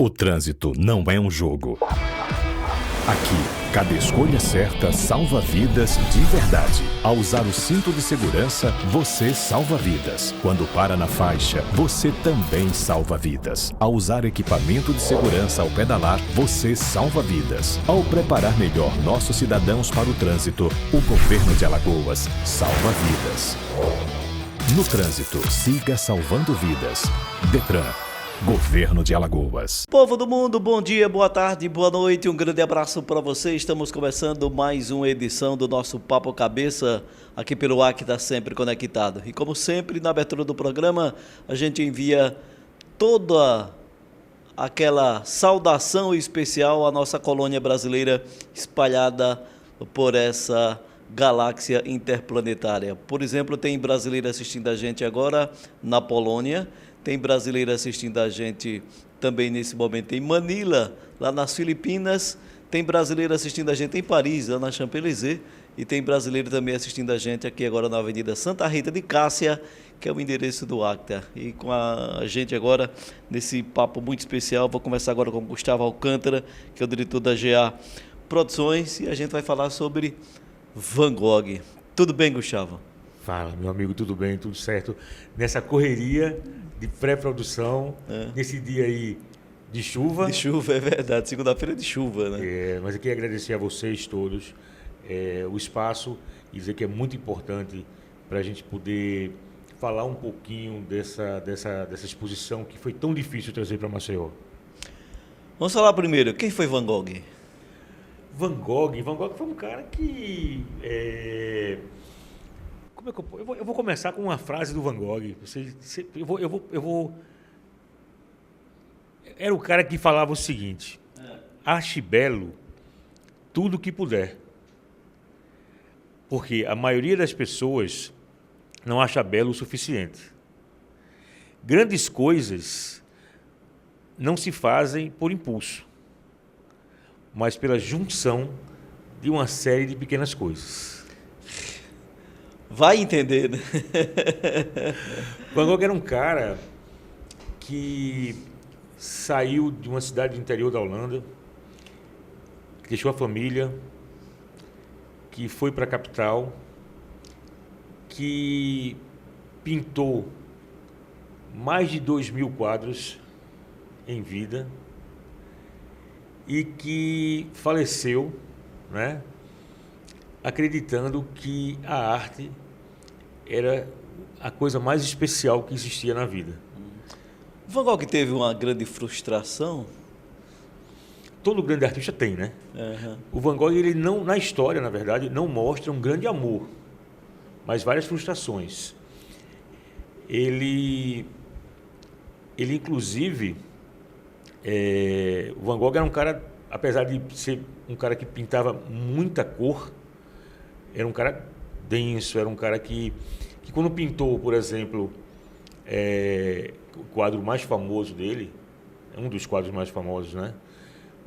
O trânsito não é um jogo. Aqui, cada escolha certa salva vidas de verdade. Ao usar o cinto de segurança, você salva vidas. Quando para na faixa, você também salva vidas. Ao usar equipamento de segurança ao pedalar, você salva vidas. Ao preparar melhor nossos cidadãos para o trânsito, o governo de Alagoas salva vidas. No trânsito, siga salvando vidas. Detran, Governo de Alagoas. Povo do mundo, bom dia, boa tarde, boa noite, um grande abraço para você. Estamos começando mais uma edição do nosso Papo Cabeça, aqui pelo ar que está sempre conectado. E como sempre, na abertura do programa, a gente envia toda aquela saudação especial à nossa colônia brasileira espalhada por essa galáxia interplanetária. Por exemplo, tem brasileiro assistindo a gente agora na Polônia, tem brasileiro assistindo a gente também nesse momento em Manila, lá nas Filipinas, tem brasileiro assistindo a gente em Paris, lá na Champs-Élysées, e tem brasileiro também assistindo a gente aqui agora na Avenida Santa Rita de Cássia, que é o endereço do Acta. E com a gente agora nesse papo muito especial, vou começar agora com o Gustavo Alcântara, que é o diretor da GA Produções, e a gente vai falar sobre Van Gogh. Tudo bem, Gustavo? Fala, meu amigo, tudo bem, tudo certo. Nessa correria de pré-produção, nesse dia aí de chuva. De chuva, é verdade. Segunda-feira de chuva, né? Mas eu queria agradecer a vocês todos o espaço e dizer que é muito importante para a gente poder falar um pouquinho dessa exposição que foi tão difícil trazer para Maceió. Vamos falar primeiro, quem foi Van Gogh? Van Gogh foi um cara que... Como é que eu vou começar com uma frase do Van Gogh. Eu vou... Era o cara que falava o seguinte: ache belo tudo que puder. Porque a maioria das pessoas não acha belo o suficiente. Grandes coisas não se fazem por impulso, mas pela junção de uma série de pequenas coisas. Vai entender, né? Van Gogh era um cara que saiu de uma cidade do interior da Holanda, que deixou a família, que foi para a capital, que pintou mais de 2.000 quadros em vida e que faleceu, né, acreditando que a arte era a coisa mais especial que existia na vida. Van Gogh teve uma grande frustração? Todo grande artista tem, né? Uhum. O Van Gogh, ele não, na história, na verdade, não mostra um grande amor, mas várias frustrações. Ele inclusive, o Van Gogh era um cara, apesar de ser um cara que pintava muita cor, era um cara denso, era um cara que quando pintou, por exemplo, o quadro mais famoso dele, um dos quadros mais famosos, né?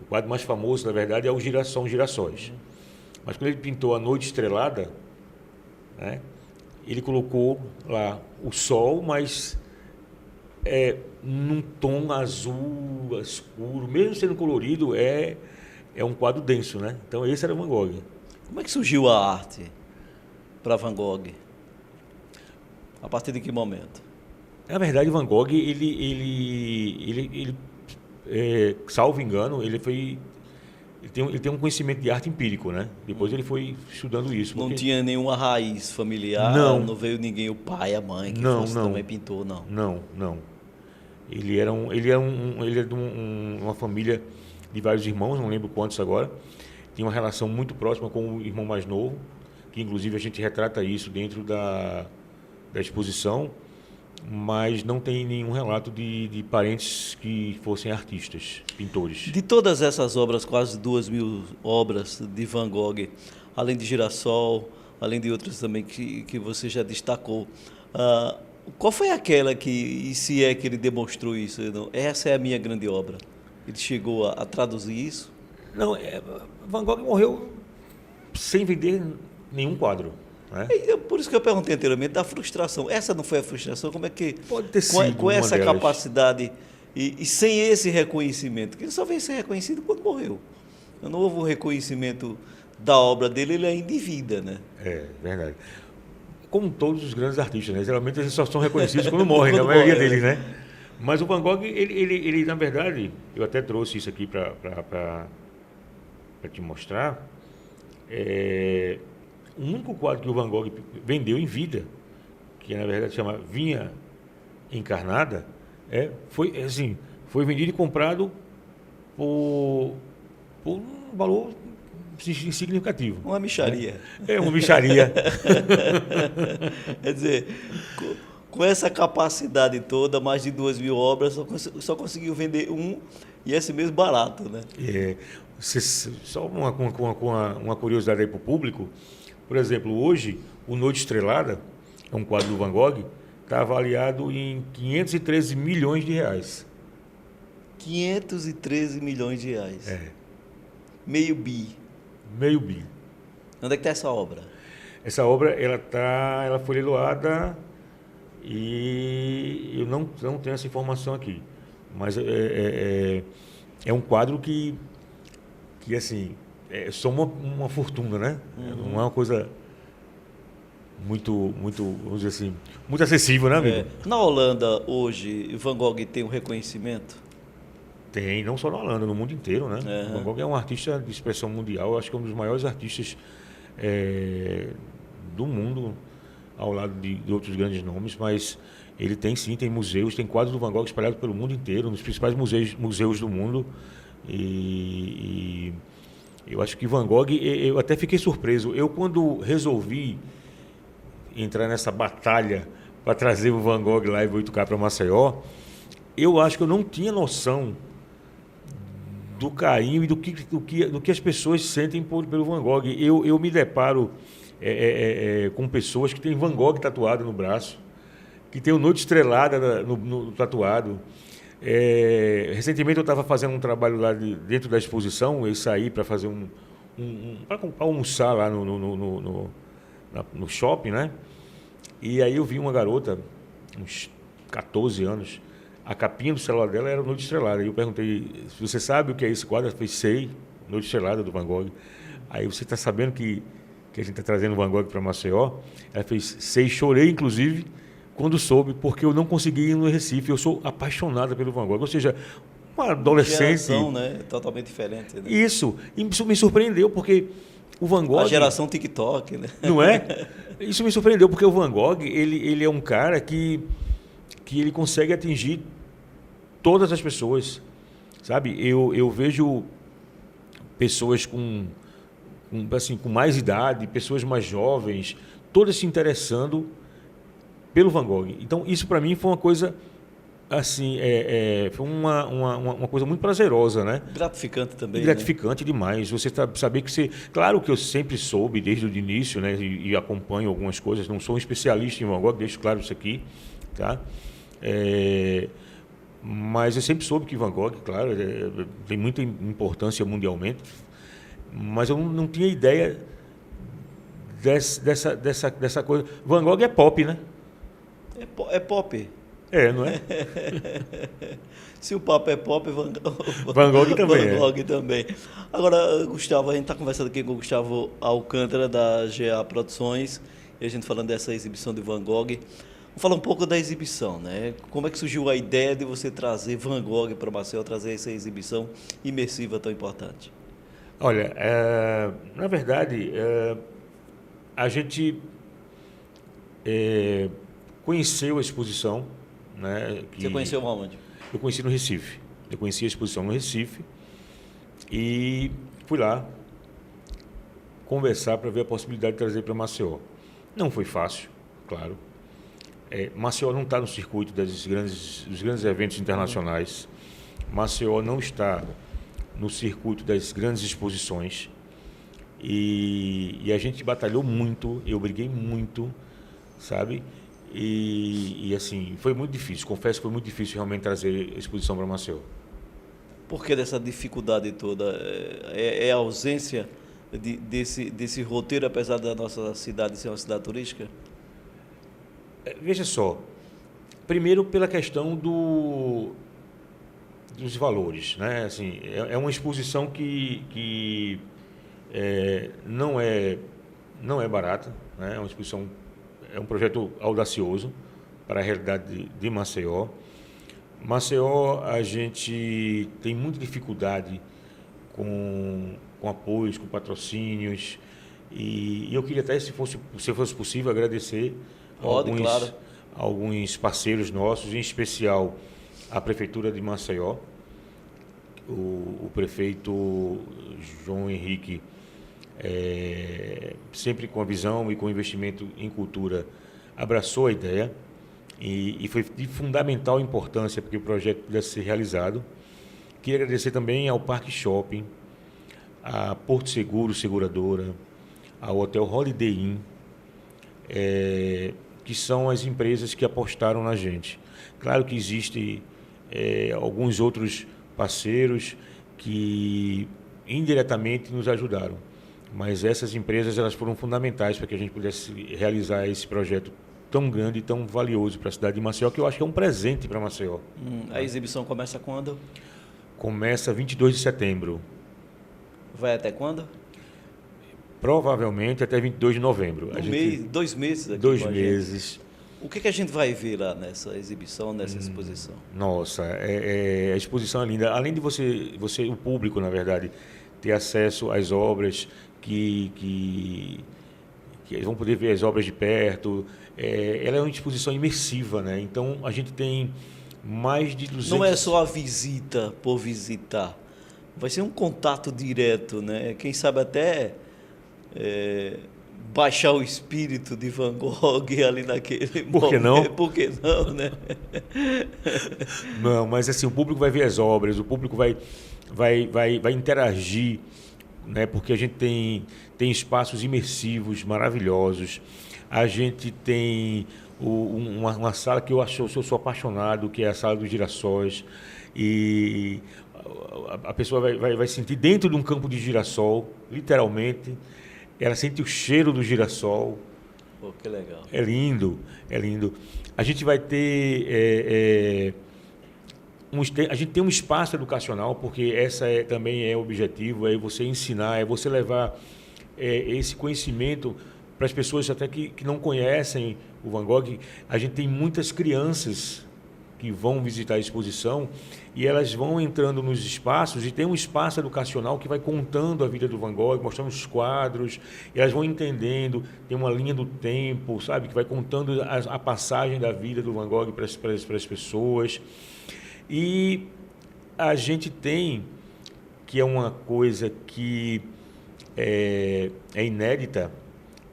O quadro mais famoso, na verdade, é o Girassóis. Mas quando ele pintou A Noite Estrelada, né, ele colocou lá o sol, mas num tom azul, escuro, mesmo sendo colorido, é um quadro denso, né? Então esse era o Van Gogh. Como é que surgiu a arte para Van Gogh? A partir de que momento? Na verdade, Van Gogh, salvo engano, ele tem um conhecimento de arte empírico, né? Depois ele foi estudando isso. Não tinha nenhuma raiz familiar? Não veio ninguém, o pai, a mãe, que também pintou, não? Não. Ele é de uma família de vários irmãos, não lembro quantos agora. Tinha uma relação muito próxima com o irmão mais novo, que inclusive a gente retrata isso dentro da exposição, mas não tem nenhum relato de parentes que fossem artistas, pintores. De todas essas obras, quase 2.000 obras de Van Gogh, além de Girassol, além de outras também que você já destacou, qual foi aquela e se é que ele demonstrou isso? Essa é a minha grande obra. Ele chegou a traduzir isso? Não, Van Gogh morreu sem vender nenhum quadro. Né? Por isso que eu perguntei anteriormente da frustração. Essa não foi a frustração? Como é que... Pode ter sido com essa capacidade E sem esse reconhecimento, que ele só veio ser reconhecido quando morreu. Não houve o reconhecimento da obra dele, ele ainda em vida, né? É, verdade. Como todos os grandes artistas, né? Geralmente eles só são reconhecidos quando morrem, né? A maioria deles, né? Mas o Van Gogh, ele na verdade, eu até trouxe isso aqui para te mostrar. O único quadro que o Van Gogh vendeu em vida, que na verdade chama Vinha Encarnada, foi vendido e comprado por um valor significativo. Uma mixaria. É uma mixaria. Quer dizer, com essa capacidade toda, mais de 2.000 obras, só conseguiu vender um, e esse mesmo barato, né? Só uma curiosidade aí para o público. Por exemplo, hoje, o Noite Estrelada, é um quadro do Van Gogh, está avaliado em 513 milhões de reais. 513 milhões de reais. Meio bi. Meio bi. Onde é que está essa obra? Essa obra, ela foi leiloada e eu não tenho essa informação aqui. Mas é um quadro que assim, soma uma fortuna, né? Não é uma coisa muito, vamos dizer assim, muito acessível, né, amigo? Na Holanda, hoje, Van Gogh tem um reconhecimento? Tem, não só na Holanda, no mundo inteiro, né? Van Gogh é um artista de expressão mundial, eu acho que é um dos maiores artistas do mundo, ao lado de outros grandes nomes, mas ele tem museus, tem quadros do Van Gogh espalhados pelo mundo inteiro, nos principais museus do mundo, e eu acho que Van Gogh, eu até fiquei surpreso, quando resolvi entrar nessa batalha para trazer o Van Gogh Live 8K para Maceió, eu acho que eu não tinha noção do carinho e do que as pessoas sentem pelo Van Gogh. Eu me deparo com pessoas que têm Van Gogh tatuado no braço, que tem o Noite Estrelada no tatuado. Recentemente eu estava fazendo um trabalho lá dentro da exposição, eu saí para fazer para almoçar lá no shopping, né? E aí eu vi uma garota, uns 14 anos, a capinha do celular dela era Noite Estrelada. E eu perguntei, você sabe o que é esse quadro? Ela fez, sei, Noite Estrelada do Van Gogh. Aí você está sabendo que a gente está trazendo o Van Gogh para Maceió? Ela fez, sei, chorei inclusive quando soube, porque eu não consegui ir no Recife. Eu sou apaixonada pelo Van Gogh. Ou seja, uma adolescente... Geração, né? Totalmente diferente. Né? Isso me surpreendeu, porque o Van Gogh... A geração TikTok, né? Não é? Isso me surpreendeu, porque o Van Gogh, ele é um cara que ele consegue atingir todas as pessoas, sabe? Eu vejo pessoas com mais idade, pessoas mais jovens, todas se interessando pelo Van Gogh. Então, isso para mim foi uma coisa, assim, foi uma coisa muito prazerosa, né? Gratificante também. Gratificante, né? Demais. Você saber que você... Claro que eu sempre soube desde o início, né? E acompanho algumas coisas. Não sou um especialista em Van Gogh, deixo claro isso aqui, tá? Mas eu sempre soube que Van Gogh, claro, tem muita importância mundialmente, mas eu não tinha ideia dessa coisa. Van Gogh é pop, né? É pop. Não é? Se o papo é pop, Van Gogh também. Van Gogh também. Agora, Gustavo, a gente está conversando aqui com o Gustavo Alcântara, da GA Produções, e a gente falando dessa exibição de Van Gogh. Vamos falar um pouco da exibição, né? Como é que surgiu a ideia de você trazer Van Gogh para Maceió, trazer essa exibição imersiva tão importante? Olha, na verdade, a gente conheceu a exposição, né? Você conheceu aonde? Eu conheci no Recife. Eu conheci a exposição no Recife e fui lá conversar para ver a possibilidade de trazer para Maceió. Não foi fácil, claro. Maceió não está no circuito dos grandes eventos internacionais. Maceió não está no circuito das grandes exposições. E a gente batalhou muito, eu briguei muito, sabe? E assim, foi muito difícil. Confesso que foi muito difícil realmente trazer a exposição para Maceió. Por que dessa dificuldade toda? É a ausência desse roteiro, apesar da nossa cidade ser uma cidade turística? Veja só, primeiro pela questão dos valores, né? Assim, é uma exposição que não é barata, né? É uma exposição, é um projeto audacioso para a realidade de Maceió. Maceió, a gente tem muita dificuldade com apoios, com patrocínios, e eu queria até, se fosse possível, agradecer alguns parceiros nossos, em especial a Prefeitura de Maceió. O prefeito João Henrique, sempre com a visão e com investimento em cultura, abraçou a ideia e foi de fundamental importância para que o projeto pudesse ser realizado. Queria agradecer também ao Parque Shopping, a Porto Seguro Seguradora, ao Hotel Holiday Inn, que são as empresas que apostaram na gente. Claro que existem alguns outros parceiros que indiretamente nos ajudaram, mas essas empresas elas foram fundamentais para que a gente pudesse realizar esse projeto tão grande e tão valioso para a cidade de Maceió, que eu acho que é um presente para Maceió. A exibição começa quando? Começa 22 de setembro. Vai até quando? Provavelmente até 22 de novembro. 2 meses aqui. 2 meses. O que a gente vai ver lá nessa exibição, nessa exposição? Nossa, a exposição é linda. Além de você, o público, na verdade, ter acesso às obras, que eles vão poder ver as obras de perto. Ela é uma exposição imersiva, né? Então, a gente tem mais de 200... Não é só a visita por visitar. Vai ser um contato direto, né? Quem sabe até baixar o espírito de Van Gogh ali naquele momento. Por que não? Por que não, né? Não, mas assim, o público vai ver as obras, o público vai interagir, né? Porque a gente tem espaços imersivos maravilhosos. A gente tem uma sala que eu sou apaixonado, que é a Sala dos Girassóis, e a pessoa vai sentir dentro de um campo de girassol, literalmente. Ela sente o cheiro do girassol. Pô, que legal. É lindo, é lindo. A gente vai ter... a gente tem um espaço educacional, porque também é o objetivo, é você ensinar, é você levar esse conhecimento para as pessoas até que não conhecem o Van Gogh. A gente tem muitas crianças que vão visitar a exposição e elas vão entrando nos espaços, e tem um espaço educacional que vai contando a vida do Van Gogh, mostrando os quadros, e elas vão entendendo, tem uma linha do tempo, sabe, que vai contando a passagem da vida do Van Gogh para as pessoas. E a gente tem, que é uma coisa que é inédita,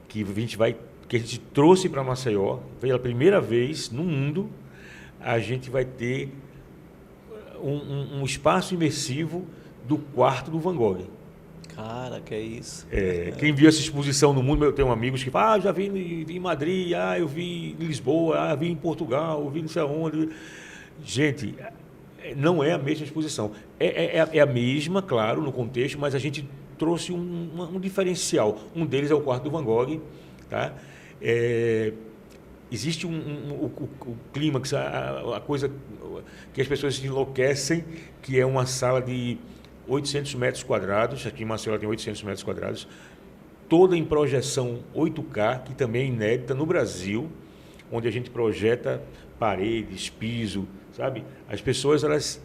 que a gente trouxe para Maceió, pela primeira vez no mundo, a gente vai ter um espaço imersivo do quarto do Van Gogh. Cara, que é isso? Quem viu essa exposição no mundo, eu tenho amigos que falam, já vi em Madrid, eu vi em Lisboa, vi em Portugal, eu vi não sei aonde. Gente, não é a mesma exposição. É a mesma, claro, no contexto, mas a gente trouxe um diferencial. Um deles é o quarto do Van Gogh, tá? Existe o clímax, a coisa que as pessoas se enlouquecem, que é uma sala de 800 metros quadrados, aqui em Maceió tem 800 metros quadrados, toda em projeção 8K, que também é inédita no Brasil, onde a gente projeta paredes, piso, sabe? As pessoas elas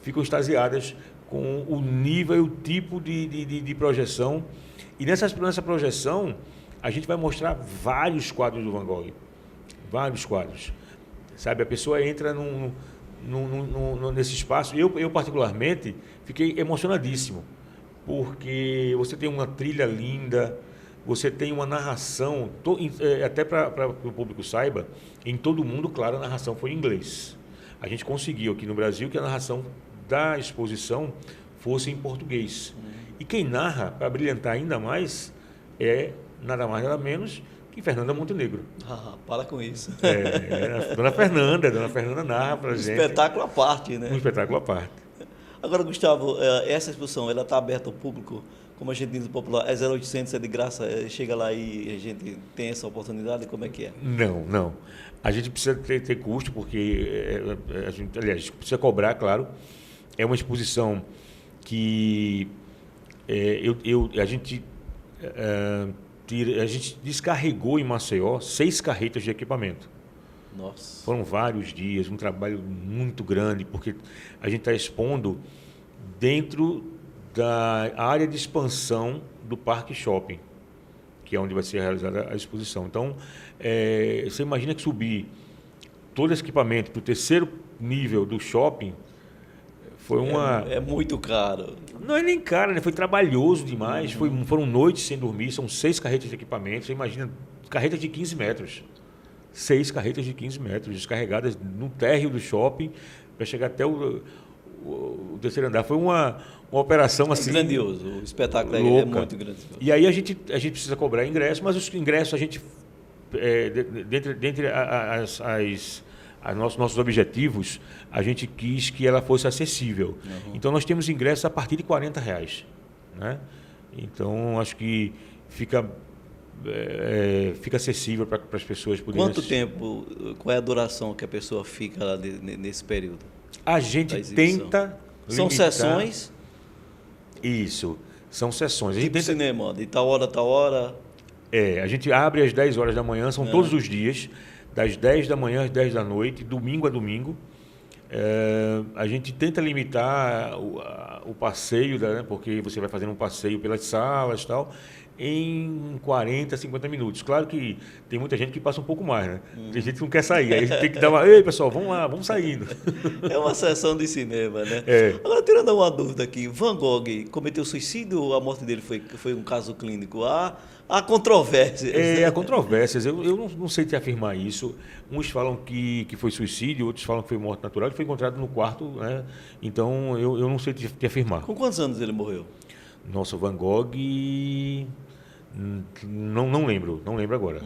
ficam extasiadas com o nível e o tipo de projeção. E nessa projeção, a gente vai mostrar vários quadros do Van Gogh. Vários quadros. Sabe, a pessoa entra nesse espaço. Eu, particularmente, fiquei emocionadíssimo, porque você tem uma trilha linda, você tem uma narração, até para o público saiba, em todo o mundo, claro, a narração foi em inglês. A gente conseguiu aqui no Brasil que a narração da exposição fosse em português. E quem narra, para brilhantar ainda mais, é nada mais nada menos que Fernanda Montenegro. Para com isso. A Dona Fernanda narra para a gente. Espetáculo à parte, né? Um espetáculo à parte. Agora, Gustavo, essa exposição ela está aberta ao público como a gente diz no popular, é 0800, é de graça, chega lá e a gente tem essa oportunidade, como é que é? Não. A gente precisa ter custo, porque a gente precisa cobrar, claro. É uma exposição que a gente descarregou em Maceió 6 carretas de equipamento. Nossa. Foram vários dias, um trabalho muito grande, porque a gente está expondo dentro da área de expansão do Parque Shopping, que é onde vai ser realizada a exposição. Então, você imagina que subir todo esse equipamento para o 3º nível do shopping foi uma... É muito caro. Não é nem caro, né? Foi trabalhoso demais, foram noites sem dormir, são 6 carretas de equipamento, você imagina, carretas de 15 metros. 6 carretas de 15 metros, descarregadas no térreo do shopping, para chegar até o 3º andar. Foi uma operação assim... grandioso, o espetáculo louca. É muito grandioso. E aí a gente precisa cobrar ingresso, mas os ingressos a gente, dentre nossos objetivos, a gente quis que ela fosse acessível. Então nós temos ingressos a partir de R$40, né? Então acho que fica acessível para as pessoas poderem Quanto tempo, qual é a duração que a pessoa fica lá nesse período? A gente tenta São limitar... sessões? Isso, são sessões. Tipo cinema, de tal hora... A gente abre às 10 horas da manhã, são todos os dias, das 10 da manhã às 10 da noite, domingo a domingo. A gente tenta limitar o passeio, né, porque você vai fazendo um passeio pelas salas e tal, em 40, 50 minutos. Claro que tem muita gente que passa um pouco mais, né? Tem gente que não quer sair, aí a gente tem que dar uma... Ei, pessoal, vamos lá, vamos saindo. É uma sessão de cinema, né? Agora, tirando uma dúvida aqui, Van Gogh cometeu suicídio ou a morte dele foi um caso clínico? Há controvérsias. Há controvérsias. Eu não sei te afirmar isso. Uns falam que foi suicídio, outros falam que foi morte natural. Ele foi encontrado no quarto, né? Então eu não sei te afirmar. Com quantos anos ele morreu? Nossa, Van Gogh... Não lembro agora.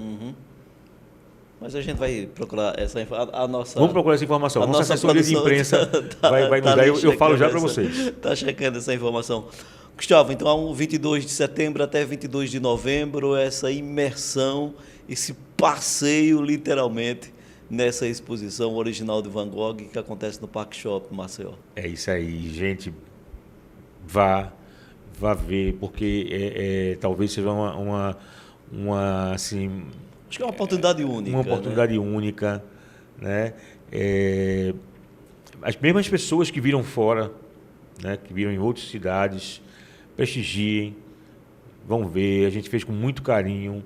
Mas a gente vai procurar essa informação. Vamos procurar essa informação. Nossa assessoria de imprensa vai nos dar. Eu falo já para vocês. Está checando essa informação. Gustavo, então, 22 de setembro até 22 de novembro, essa imersão, esse passeio, literalmente, nessa exposição original de Van Gogh que acontece no Parque Shopping Maceió. É isso aí, gente. Vá ver, porque talvez seja uma assim... Acho que é uma oportunidade única. Uma oportunidade única, né? As mesmas pessoas que viram fora, né, que viram em outras cidades, prestigiem, vão ver. A gente fez com muito carinho,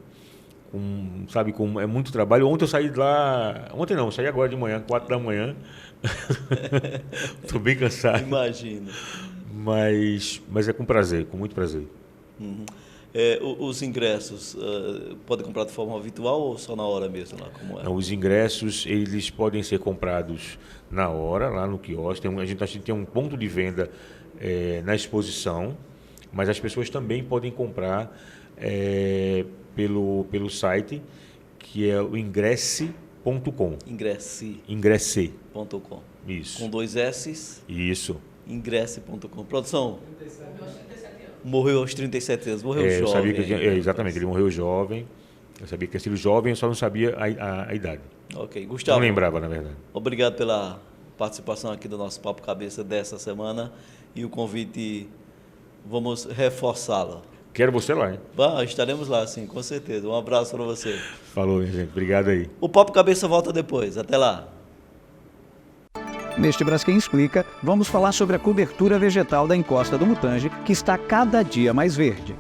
é muito trabalho. Ontem eu saí de lá... Ontem não, eu saí agora de manhã, 4 da manhã. Estou bem cansado. Imagino. Mas é com prazer, com muito prazer. Os ingressos, podem comprar de forma virtual ou só na hora mesmo? Lá, como é? Não, os ingressos eles podem ser comprados na hora, lá no quiosque. A gente tem um ponto de venda na exposição, mas as pessoas também podem comprar pelo site, que é o ingresse.com. Ingresse.com. Isso. Com 2 S's? Isso. Ingresse.com. Produção? 37 anos. Morreu aos 37 anos, morreu jovem. Eu sabia que exatamente, ele morreu jovem. Eu sabia que tinha sido jovem, eu só não sabia a idade. Ok, Gustavo. Não lembrava, na verdade. Obrigado pela participação aqui do nosso Papo Cabeça dessa semana e o convite, vamos reforçá-lo. Quero você lá, hein? Estaremos lá, sim, com certeza. Um abraço para você. Falou, minha gente. Obrigado aí. O Papo Cabeça volta depois. Até lá. Neste Braskem Explica, vamos falar sobre a cobertura vegetal da encosta do Mutange, que está cada dia mais verde.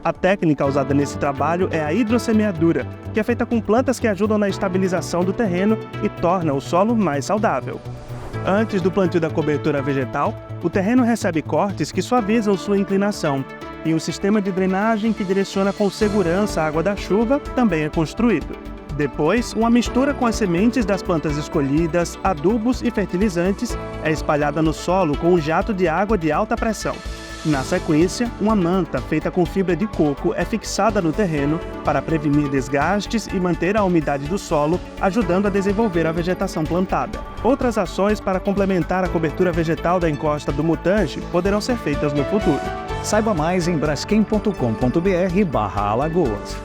A técnica usada nesse trabalho é a hidrossemeadura, que é feita com plantas que ajudam na estabilização do terreno e torna o solo mais saudável. Antes do plantio da cobertura vegetal, o terreno recebe cortes que suavizam sua inclinação, e um sistema de drenagem que direciona com segurança a água da chuva também é construído. Depois, uma mistura com as sementes das plantas escolhidas, adubos e fertilizantes é espalhada no solo com um jato de água de alta pressão. Na sequência, uma manta feita com fibra de coco é fixada no terreno para prevenir desgastes e manter a umidade do solo, ajudando a desenvolver a vegetação plantada. Outras ações para complementar a cobertura vegetal da encosta do Mutange poderão ser feitas no futuro. Saiba mais em braskem.com.br/Alagoas.